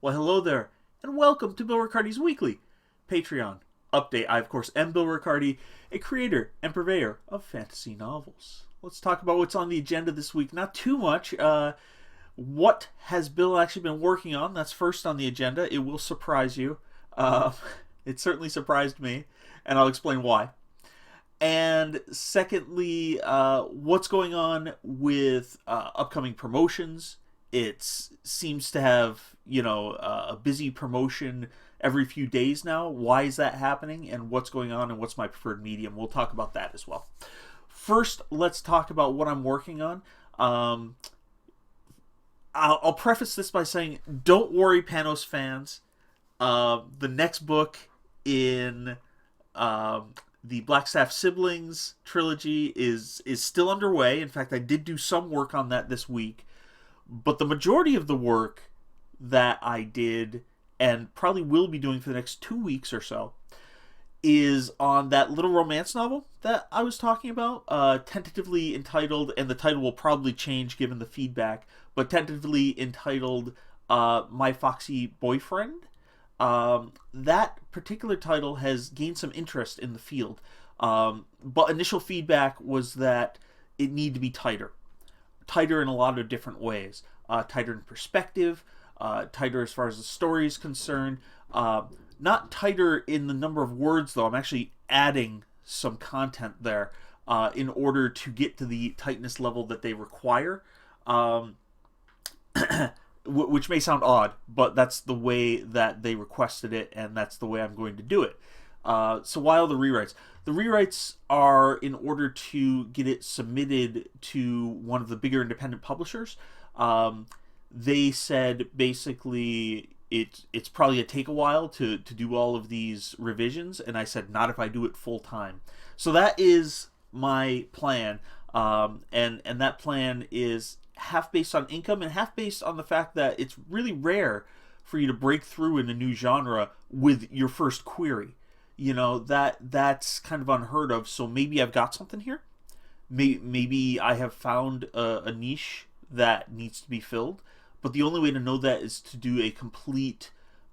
Well, hello there, and welcome to Bill Ricardi's Weekly Patreon update. I, of course, am Bill Ricardi, a creator and purveyor of fantasy novels. Let's talk about what's on the agenda this week. Not too much. What has Bill actually been working on? That's first on the agenda. It will surprise you. Uh, it certainly surprised me, and I'll explain why. And secondly, what's going on with upcoming promotions? It seems to have, a busy promotion every few days now. Why is that happening, and what's going on, and what's my preferred medium? We'll talk about that as well. First, let's talk about what I'm working on. I'll preface this by saying, don't worry, Panos fans. The next book in the Blackstaff Siblings trilogy is still underway. In fact, I did do some work on that this week. But the majority of the work that I did, and probably will be doing for the next 2 weeks or so, is on that little romance novel that I was talking about, tentatively entitled, and the title will probably change given the feedback, but tentatively entitled My Foxy Boyfriend. That particular title has gained some interest in the field, but initial feedback was that it needed to be tighter. Tighter in a lot of different ways. Tighter in perspective, tighter as far as the story is concerned. Not tighter in the number of words, though. I'm actually adding some content there in order to get to the tightness level that they require. Which may sound odd, but that's the way that they requested it, and that's the way I'm going to do it. So why all the rewrites? The rewrites are in order to get it submitted to one of the bigger independent publishers. They said basically it's probably going to take a while to do all of these revisions, and I said not if I do it full time. So that is my plan, and that plan is half based on income and half based on the fact that it's really rare for you to break through in a new genre with your first query. That's kind of unheard of. So maybe I've got something here. Maybe I have found a niche that needs to be filled. But the only way to know that is to do a complete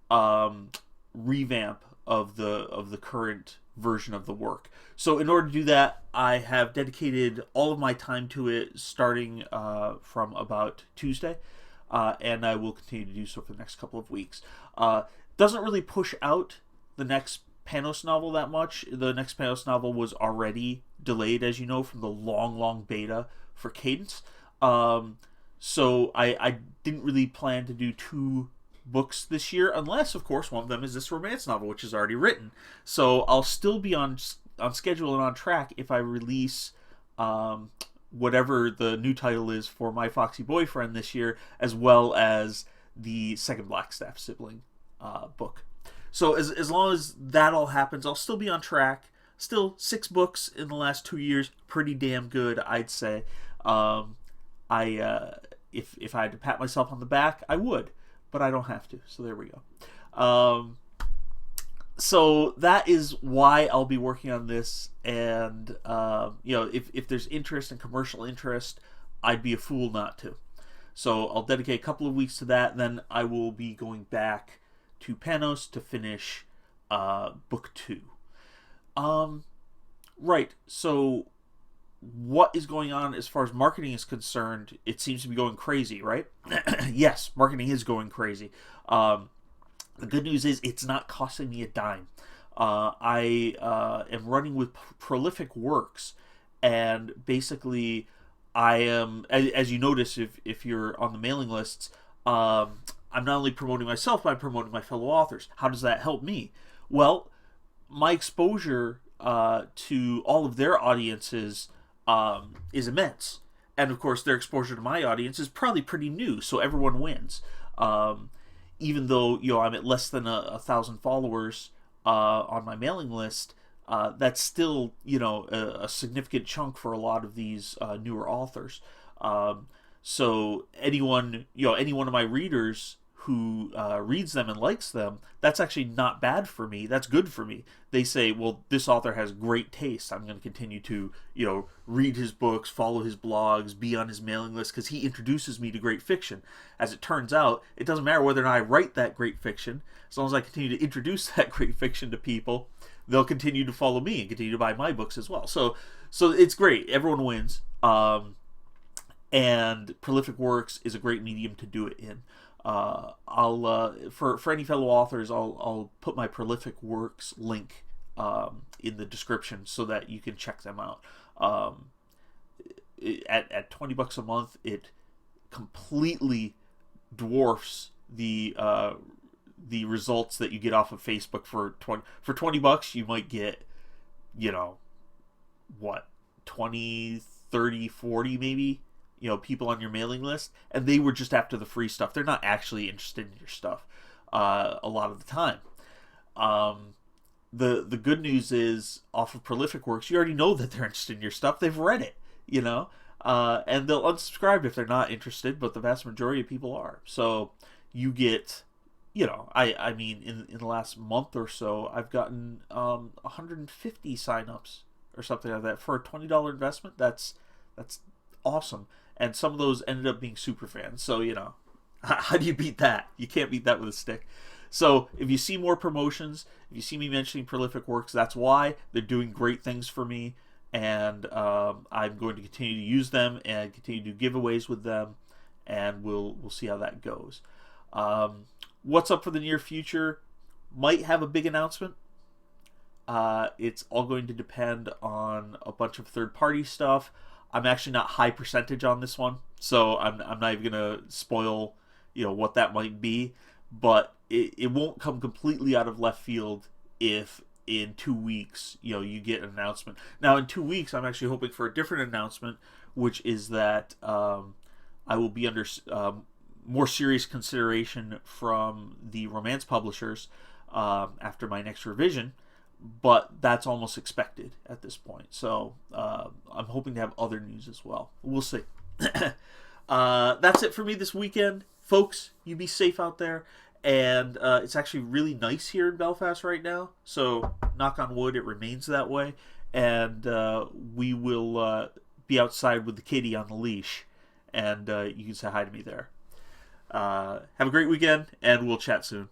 revamp of the current version of the work. So in order to do that, I have dedicated all of my time to it, starting from about Tuesday, and I will continue to do so for the next couple of weeks. Doesn't really push out the next Panos novel that much. The next Panos novel was already delayed, as you know, from the long beta for Cadence. So I didn't really plan to do 2 books this year, unless, of course, one of them is this romance novel, which is already written. So I'll still be on schedule and on track if I release whatever the new title is for My Foxy Boyfriend this year, as well as the second Blackstaff Sibling book. So as long as that all happens, I'll still be on track. Still 6 books in the last 2 years, pretty damn good, I'd say. If I had to pat myself on the back, I would, but I don't have to. So there we go. So that is why I'll be working on this, and if there's interest and commercial interest, I'd be a fool not to. So I'll dedicate a couple of weeks to that, and then I will be going back to Panos to finish book 2. Right, so what is going on as far as marketing is concerned? It seems to be going crazy, right? Yes, marketing is going crazy. The good news is it's not costing me a dime. I am running with Prolific Works, and basically I am, as you notice if you're on the mailing lists, I'm not only promoting myself, but I'm promoting my fellow authors. How does that help me? Well, my exposure to all of their audiences is immense. And of course, their exposure to my audience is probably pretty new, so everyone wins. Even though I'm at less than 1,000 followers on my mailing list, that's still a significant chunk for a lot of these newer authors. So any one of my readers who reads them and likes them, that's actually not bad for me. That's good for me. They say, well, this author has great taste. I'm going to continue to, read his books, follow his blogs, be on his mailing list, because he introduces me to great fiction. As it turns out, it doesn't matter whether or not I write that great fiction. As long as I continue to introduce that great fiction to people, they'll continue to follow me and continue to buy my books as well. So it's great. Everyone wins. And Prolific Works is a great medium to do it in. I'll for any fellow authors, I'll put my Prolific Works link in the description so that you can check them out. At $20 a month, it completely dwarfs the results that you get off of Facebook. For $20, you might get, 20, 30, 40 maybe, people on your mailing list, and they were just after the free stuff. They're not actually interested in your stuff a lot of the time. The good news is, off of Prolific Works, you already know that they're interested in your stuff. They've read it, and they'll unsubscribe if they're not interested, but the vast majority of people are. So you get, I mean, in the last month or so, I've gotten 150 signups or something like that for a $20 investment. That's awesome. And some of those ended up being super fans. So, how do you beat that? You can't beat that with a stick. So if you see more promotions, if you see me mentioning Prolific Works, that's why. They're doing great things for me. And I'm going to continue to use them and continue to do giveaways with them. And we'll see how that goes. What's up for the near future? Might have a big announcement. It's all going to depend on a bunch of third-party stuff. I'm actually not high percentage on this one, so I'm not even gonna spoil, what that might be. But it won't come completely out of left field if in 2 weeks, you get an announcement. Now, in 2 weeks, I'm actually hoping for a different announcement, which is that I will be under more serious consideration from the romance publishers after my next revision. But that's almost expected at this point. So I'm hoping to have other news as well. We'll see. That's it for me this weekend. Folks, you be safe out there. And it's actually really nice here in Belfast right now. So knock on wood, it remains that way. And we will be outside with the kitty on the leash. And you can say hi to me there. Have a great weekend, and we'll chat soon.